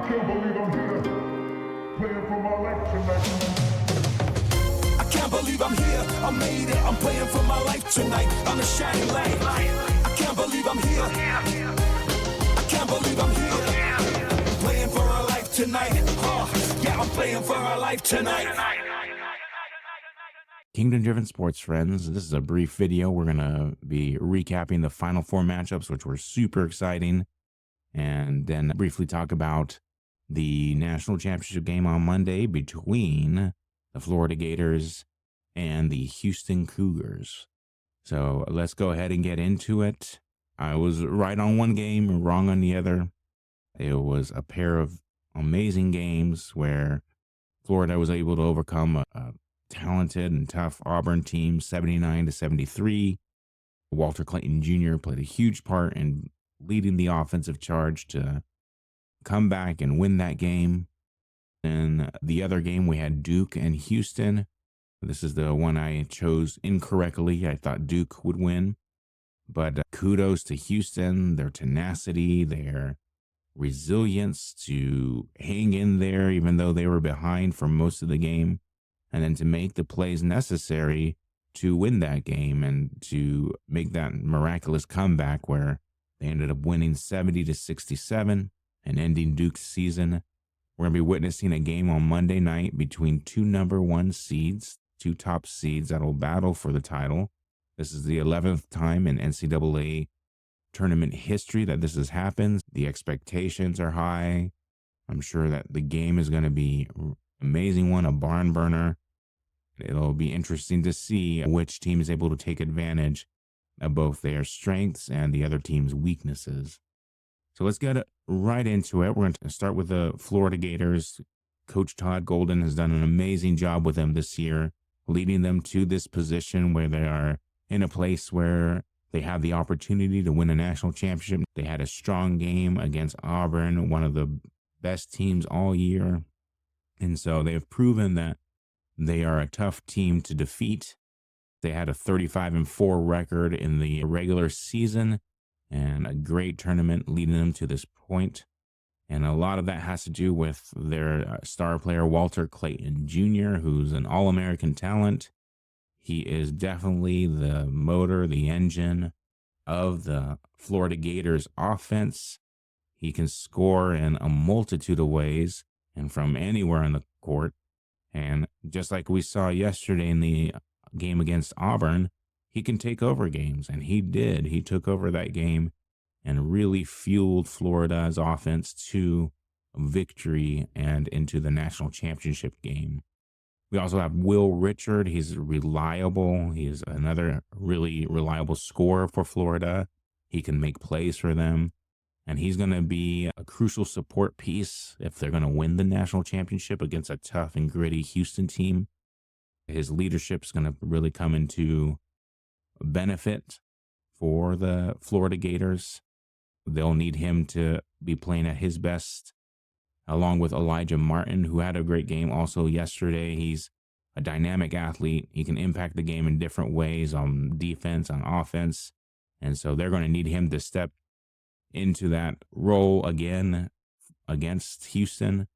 can't believe I'm here, playing for my life tonight. I can't believe I'm here, I made it, I'm playing for my life tonight. I'm a shining light. I can't believe I'm here. I can't believe I'm here, playing for our life tonight. Yeah, I'm playing for our life tonight. Kingdom Driven Sports friends, this is a brief video. We're going to be recapping the Final Four matchups, which were super exciting, and then briefly talk about the national championship game on Monday between the Florida Gators and the Houston Cougars. So let's go ahead and get into it. I was right on one game, wrong on the other. It was a pair of amazing games where Florida was able to overcome a talented and tough Auburn team, 79-73. Walter Clayton Jr. played a huge part in leading the offensive charge to come back and win that game. And the other game, we had Duke and Houston. This is the one I chose incorrectly. I thought Duke would win. But kudos to Houston, their tenacity, their resilience to hang in there even though they were behind for most of the game, and then to make the plays necessary to win that game and to make that miraculous comeback where they ended up winning 70-67 and ending Duke's season. We're going to be witnessing a game on Monday night between two number one seeds, two top seeds that will battle for the title. This is the 11th time in NCAA tournament history that this has happened. The expectations are high. I'm sure that the game is going to be an amazing one, a barn burner. It'll be interesting to see which team is able to take advantage of both their strengths and the other team's weaknesses. So let's get right into it. We're going to start with the Florida Gators. Coach Todd Golden has done an amazing job with them this year, leading them to this position where they are in a place where they have the opportunity to win a national championship. They had a strong game against Auburn, one of the best teams all year. And so they have proven that they are a tough team to defeat. They had a 35-4 record in the regular season and a great tournament leading them to this point. And a lot of that has to do with their star player, Walter Clayton Jr., who's an All-American talent. He is definitely the motor, the engine of the Florida Gators offense. He can score in a multitude of ways and from anywhere on the court. And just like we saw yesterday in the game against Auburn, he can take over games, and he did. He took over that game and really fueled Florida's offense to victory and into the national championship game. We also have Will Richard. He's reliable. He's another really reliable scorer for Florida. He can make plays for them. And he's going to be a crucial support piece if they're going to win the national championship against a tough and gritty Houston team. His leadership is going to really come into benefit for the Florida Gators. They'll need him to be playing at his best, along with Elijah Martin, who had a great game also yesterday. He's a dynamic athlete. He can impact the game in different ways on defense, on offense. And so they're going to need him to step into that role again against Houston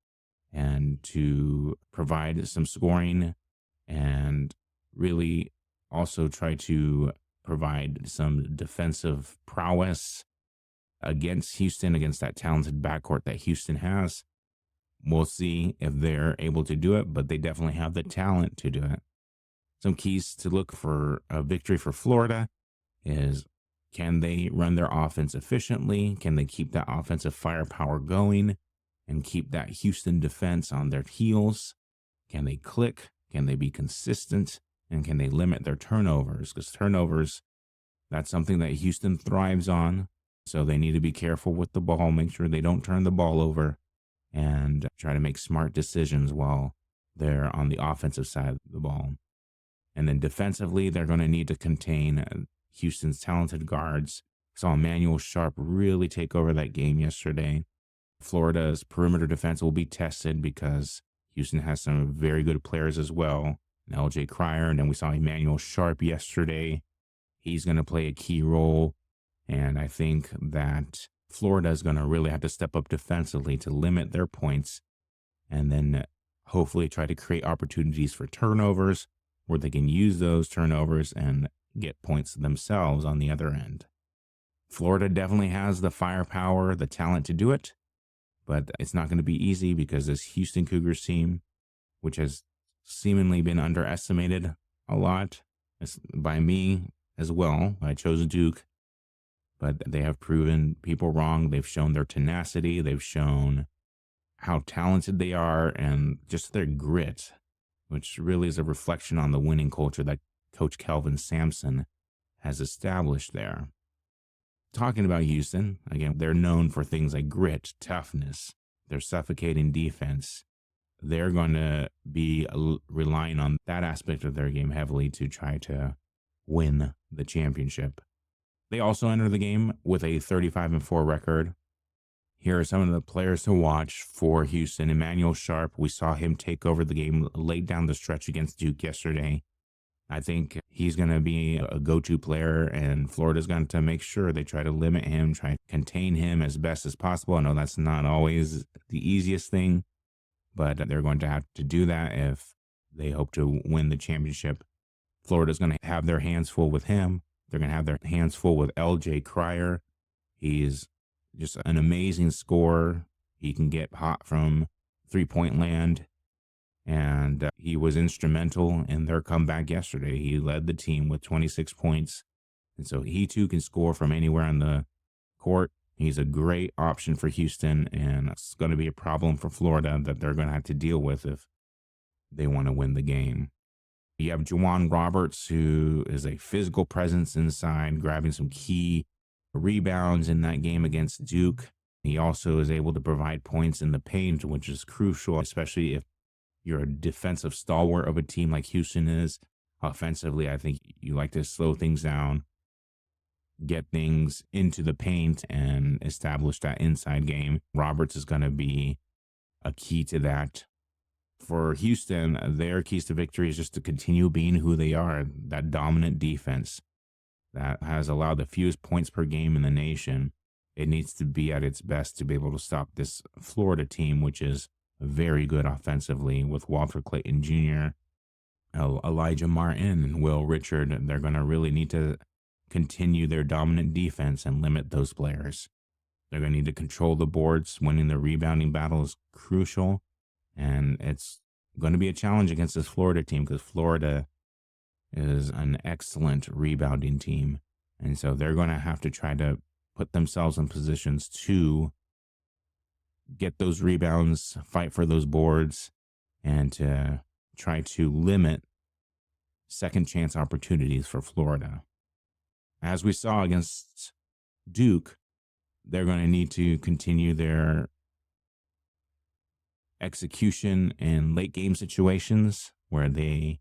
and to provide some scoring and really also try to provide some defensive prowess against Houston, against that talented backcourt that Houston has. We'll see if they're able to do it, but they definitely have the talent to do it. Some keys to look for a victory for Florida is, can they run their offense efficiently? Can they keep that offensive firepower going and keep that Houston defense on their heels? Can they click? Can they be consistent? And can they limit their turnovers? Because turnovers, that's something that Houston thrives on. So they need to be careful with the ball, make sure they don't turn the ball over, and try to make smart decisions while they're on the offensive side of the ball. And then defensively, they're going to need to contain Houston's talented guards. Saw Emmanuel Sharp really take over that game yesterday. Florida's perimeter defense will be tested because Houston has some very good players as well. LJ Cryer, and then we saw Emmanuel Sharp yesterday. He's going to play a key role, and I think that Florida is going to really have to step up defensively to limit their points, and then hopefully try to create opportunities for turnovers where they can use those turnovers and get points themselves on the other end. Florida definitely has the firepower, the talent to do it, but it's not going to be easy because this Houston Cougars team, which has seemingly been underestimated a lot by me as well. I chose Duke, but they have proven people wrong. They've shown their tenacity. They've shown how talented they are and just their grit, which really is a reflection on the winning culture that Coach Kelvin Sampson has established there. Talking about Houston, again, they're known for things like grit, toughness, their suffocating defense. They're going to be relying on that aspect of their game heavily to try to win the championship. They also enter the game with a 35-4 record. Here are some of the players to watch for Houston. Emmanuel Sharp, we saw him take over the game late down the stretch against Duke yesterday. I think he's going to be a go-to player, and Florida's going to make sure they try to limit him, try to contain him as best as possible. I know that's not always the easiest thing, but they're going to have to do that if they hope to win the championship. Florida's going to have their hands full with him. They're going to have their hands full with L.J. Cryer. He's just an amazing scorer. He can get hot from three-point land, and he was instrumental in their comeback yesterday. He led the team with 26 points, and so he too can score from anywhere on the court. He's a great option for Houston, and it's going to be a problem for Florida that they're going to have to deal with if they want to win the game. You have Juwan Roberts, who is a physical presence inside, grabbing some key rebounds in that game against Duke. He also is able to provide points in the paint, which is crucial, especially if you're a defensive stalwart of a team like Houston is. Offensively, I think you like to slow things down, get things into the paint, and establish that inside game. Roberts is going to be a key to that. For Houston, their keys to victory is just to continue being who they are, that dominant defense that has allowed the fewest points per game in the nation. It needs to be at its best to be able to stop this Florida team, which is very good offensively with Walter Clayton Jr., Elijah Martin, and Will Richard. They're going to really need to continue their dominant defense and limit those players. They're going to need to control the boards. Winning the rebounding battle is crucial, and it's going to be a challenge against this Florida team because Florida is an excellent rebounding team, and so they're going to have to try to put themselves in positions to get those rebounds, fight for those boards, and to try to limit second chance opportunities for Florida. As we saw against Duke, they're going to need to continue their execution in late game situations where they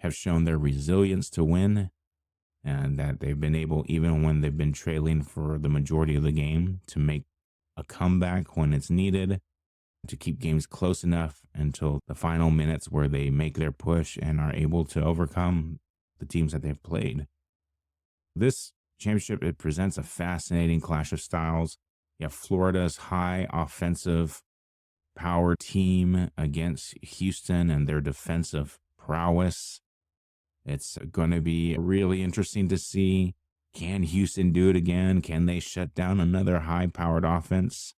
have shown their resilience to win, and that they've been able, even when they've been trailing for the majority of the game, to make a comeback when it's needed, to keep games close enough until the final minutes where they make their push and are able to overcome the teams that they've played. This championship, it presents a fascinating clash of styles. You have Florida's high offensive power team against Houston and their defensive prowess. It's going to be really interesting to see. Can Houston do it again? Can they shut down another high-powered offense?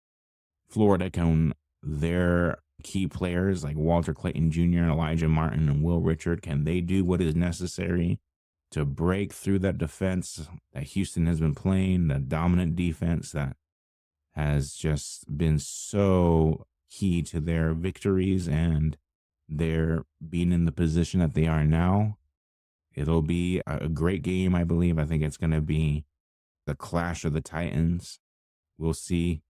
Florida, can their key players like Walter Clayton Jr., Elijah Martin, and Will Richard, can they do what is necessary to break through that defense that Houston has been playing, the dominant defense that has just been so key to their victories and their being in the position that they are now? It'll be a great game, I believe. I think it's going to be the clash of the Titans. We'll see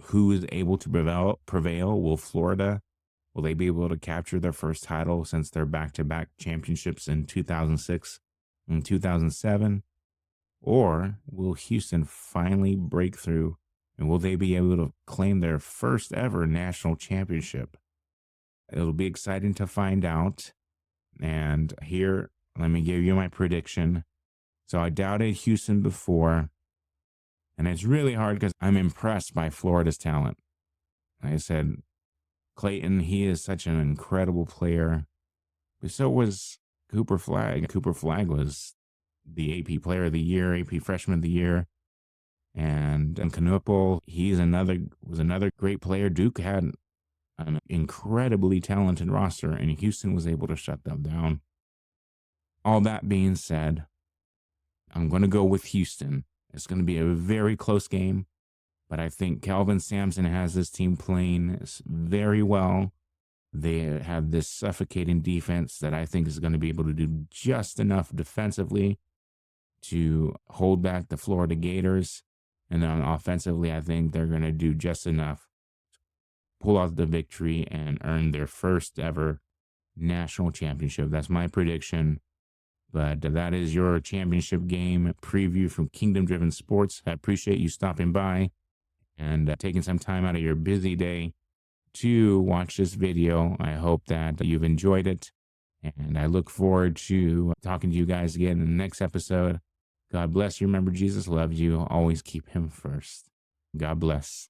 who is able to prevail. Will they be able to capture their first title since their back-to-back championships in 2006 and 2007? Or will Houston finally break through, and will they be able to claim their first ever national championship? It'll be exciting to find out. And here, let me give you my prediction. So I doubted Houston before. And it's really hard because I'm impressed by Florida's talent. Like I said, Clayton, he is such an incredible player. But so was Cooper Flagg. Cooper Flagg was the AP Player of the Year, AP Freshman of the Year. And Knupel, was another great player. Duke had an incredibly talented roster, and Houston was able to shut them down. All that being said, I'm going to go with Houston. It's going to be a very close game, but I think Kelvin Sampson has this team playing very well. They have this suffocating defense that I think is going to be able to do just enough defensively to hold back the Florida Gators. And then offensively, I think they're going to do just enough to pull out the victory and earn their first ever national championship. That's my prediction. But that is your championship game preview from Kingdom Driven Sports. I appreciate you stopping by and taking some time out of your busy day to watch this video. I hope that you've enjoyed it. And I look forward to talking to you guys again in the next episode. God bless you. Remember, Jesus loves you. Always keep him first. God bless.